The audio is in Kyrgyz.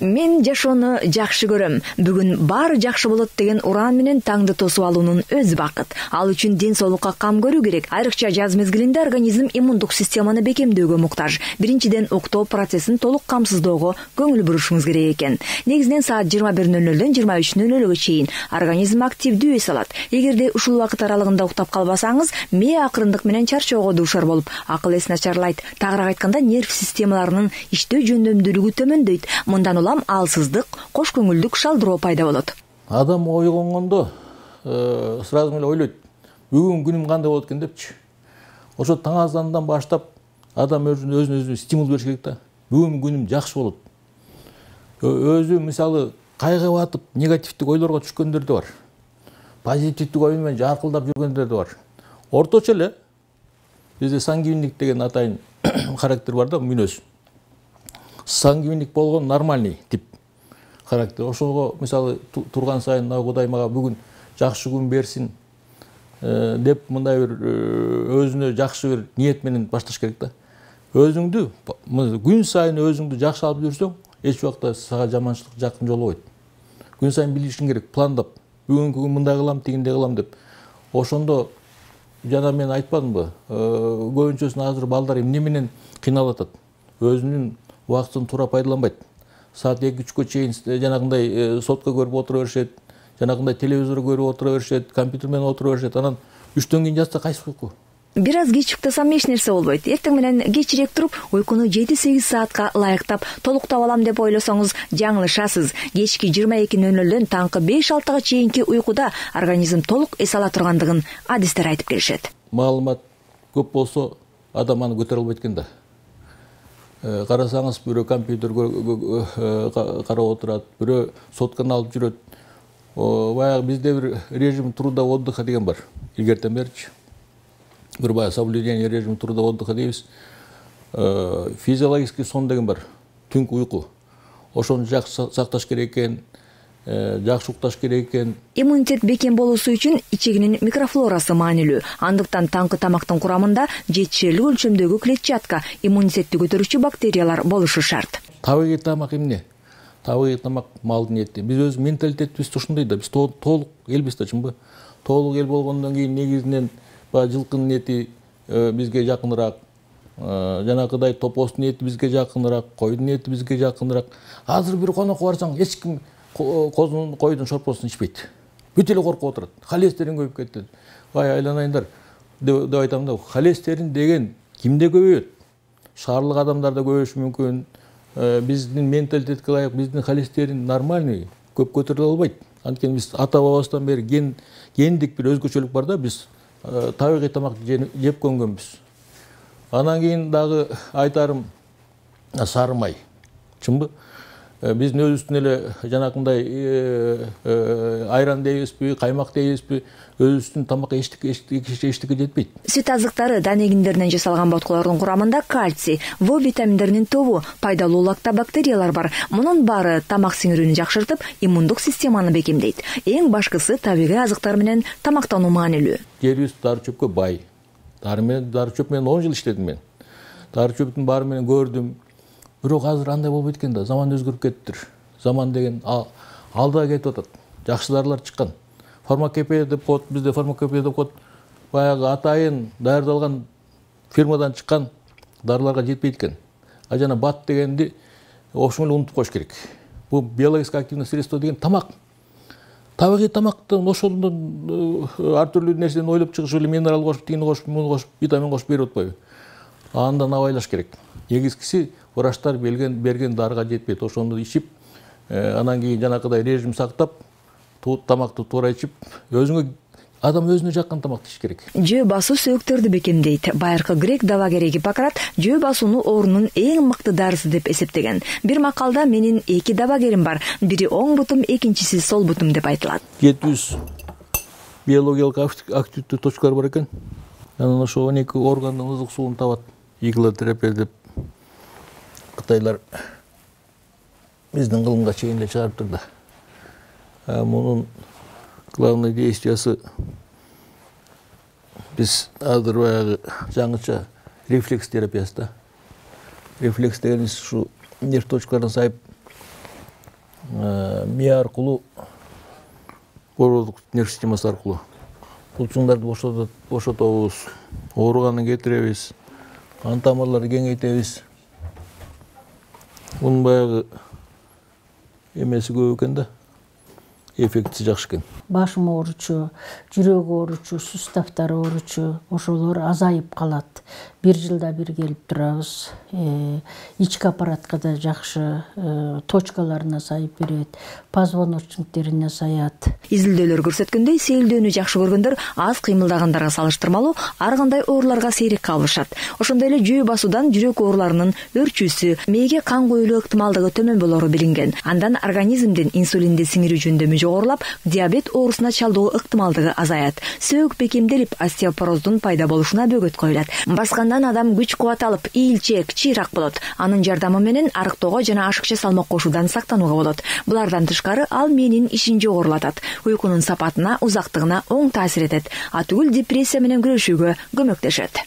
Мен жашоону жакшы көрөм. Бүгүн баары жакшы болот деген уран менен таңды тосуп алуунун өзү бакыт. Ал үчүн ден соолукка кам көрүү керек. Айрыкча жаз мезгилинде организм иммундук системаны бекемдөөгө муктаж. Биринчиден уктоо процессин толук камсыздоого көңүл бурушуңуз керек экен. Негизинен саат 21:00-дөн 23:00-гө чейин организм активдүү эс алат. Эгерде ушул убакыт аралыгында уктап калбасаңыз, мээ акырындык менен чарчоого дуушар болуп, акыл эс начарлайт. Тагыраак айтканда, нерв системаларынын иштөө жөндөмдүүлүгү төмөндөйт. Мындан алсыздык, кош көңүлдүк, шалдыроо пайда болот. Адам ойгонгондо сразу эле ойлойт, бүгүн күнүм кандай болот экен депчи. Ошо таң азандан баштап адам өзүнө стимул бериш керек да. Бүгүн күнүм жакшы болот. Өзү мисалы кайгыга батып, негативдик ойлорго түшкөндөр да бар. Позитивдик ой менен жаркылдап жүргөндөр да бар. Орточо эле бизде сангвиник деген атайын характер бар да, мүнөз. Сангвиник болгон нормальный тип характер. Ошого мисалы турган сайын Кудай мага бүгүн жакшы күн берсин деп мындай бир өзүнө жакшы бир ниет менен башташ керек да. Өзүңдү күн сайын өзүңдү жакшы алып жүрсөң, эч убакта сага жаманчылык жакын жолобойт. Күн сайын билишиң керек, пландап, бүгүнкү күн мындай кылам, тигиндей кылам деп. Ошондо жана мен айтпадымбы, көбүнчөсүн азыр балдар эмне менен кыйналып атат? Өзүнүн убактын туура пайдаланбайт. Саат 2-3-кө чейин жанагындай сотка көрүп отура беришет, жанагындай телевизор көрүп отура беришет, компьютер менен отура беришет. Анан 3төн кийин жатса кайсы уйку? Бир аз кеч уктасам эч нерсе болбойт. Эртең менен кечирээк туруп, уйкуну 7-8 саатка ылайыктап, толуктап алам деп ойлосоңуз, жаңылышасыз. Кечки 22:00-дөн таңкы 5-6-га чейинки уйкуда организм толук эс ала тургандыгын адистер айтып келишет. Маалымат көп болсо, адам аны көтөрө албайт экен да. Карасаңыз, бирөө компьютерге карап отурат, бирөө сотканы алып жүрөт. Баягы бизде бир режим труда отдыха деген бар. Илгертен берчи. Бир баягы соблюдение режима труда отдыха дейбиз. Физиологический сон деген бар. Түнкү уйку. Ошону жакшы сакташ керек экен. Жакшы укташ керек экен. Иммунитет бекем болуусу үчүн ичегинин микрофлорасы маанилүү. Андыктан таңкы тамактын курамында жетишерлик өлчөмдөгү клетчатка, иммунитетти көтөрүүчү бактериялар болушу шарт. Табигый тамак эмне? Табигый тамак малдын эти. Биз өз менталитетибиз ушундай да. Биз толук элбиз да, чынбы? Толук эл болгондон кийин негизинен жылкынын эти бизге жакыныраак, жанагыдай топостун эти бизге жакыныраак, койдун эти бизге жакыныраак. Азыр бир конокко барсаң, эч ким койдун шорпосун ичпейт. Бүт эле коркуп отурат. Холестерин көбөйүп кетти. Айланайындар деп айтам да, холестерин деген кимде көбөйөт? Шаарлык адамдарда көбөйүшү мүмкүн. Биздин менталитетке ылайык биздин холестерин нормальный, көп көтөрүлө албайт. Анткени биз ата бабабыздан бери гендик бир өзгөчөлүк бар да, биз табигый тамак жеп көнгөнбүз. Анан кийин дагы айтарым сары май. Чынбы? Биздин өзүбүздүн эле жанакындай айран дейбизби, каймак дейбизби, өзүбүздүн тамакка эчтеке жетпейт. Сүт азыктары данегиндеринен жасалган боткалардын курамында кальций, В витаминдеринин тобу, пайдалуу лактобактериялар бар. Мунун баары тамак сиңирүүнү жакшыртып, иммундук системаны бекемдейт. Эң башкысы табигый азыктар менен тамактануу маанилүү. Жерибиз дары чөпкө бай. Дары чөп менен 10 жыл иштедим мен. Дары чөптүн баары менен көрдүм. Бирок азыр андай болбойт экен да, заман өзгөрүп кеттир. Заман деген алда кетип атат. Жакшы дарылар чыккан. Фармакопея деп коет, бизде фармакопея деп коет. Баягы атайын даярдалган фирмадан чыккан дарыларга жетпейт экен. А жана бат дегенди ошону эле унутуп коюш керек. Бул биологически активный средство деген тамак. Табигый тамактын ошондон ар түрлүү нерседен ойлоп чыгышып эле минерал кошуп, тигини кошуп, муну кошуп, витамин кошуп берип атпайбы? Андан абайлаш керек. Негизгиси врачтар берген дарыга жетпейт. Ошону ичип, анан кийин жанакыдай режим сактап, тамакты туура ичип, адам өзүнө жаккан тамакты ич керек. Жөө басуу сөөктөрдү бекемдейт. Байыркы грек дабагери Гиппократ жөө басууну оорунун эң мыкты дарысы деп эсептеген. Бир макалда менин 2 дабагерим бар. Бири оң бутум, экинчиси сол бутум деп айтылат. 700 биологиялык активдүү точкалар бар экен. Анан ошо 12 органдын ызык суун табат. Иглотерапия деп Кытайлар биздин кылымга чейин эле чыгарып турду. Мунун главный действиясы биз азыр баягы жаңыча рефлекс терапиясы да. Рефлекс дегенибиз ушу нерв точкаларын сайып мээ аркылуу, короодуктук нерв системасы аркылуу булчуңдарды бошотобуз, ооруганын кетиребиз, кан тамырларды кеңейтебиз. Мунун баягы эмеси көп экен да, эффектisi жакшы экен. Башым ооручу, жүрөк ооручу, суставтар ооручу, ошолор азайып калат. 1 жылда бир келип турабыз. Ички аппаратка да жакшы, точкаларына сайып берет, позвоночниктерине саят. Изилдөөлөр көрсөткөндөй, сейилдөөнү жакшы көргөндөр аз кыймылдагандарга салыштырмалуу ар кандай ооруларга сейрек кабылышат. Ошондой эле жөө басуудан жүрөк ооруларынын өрчүүсү, мээге кан коюлуу ыктымалдыгы төмөн болору билинген. Андан организмдин инсулинди сиңирүү жөндөмү жогорулап, диабет оорусуна чалдоо ыктымалдыгы азаят. Сөөк бекемделип, остеопороздун пайда болушуна бөгөт коюлат. Баскандан адам күч кубат алып, ийилчээк, чыйрак болот. Анын жардамы менен арыктоого жана ашыкча салмак кошуудан сактанууга болот. Булардан тышкары ал мээнин ишин жогорулатат, уйкунун сапатына, узактыгына оң таасир этет, а түгүл депрессия менен күрөшүүгө көмөктөшөт.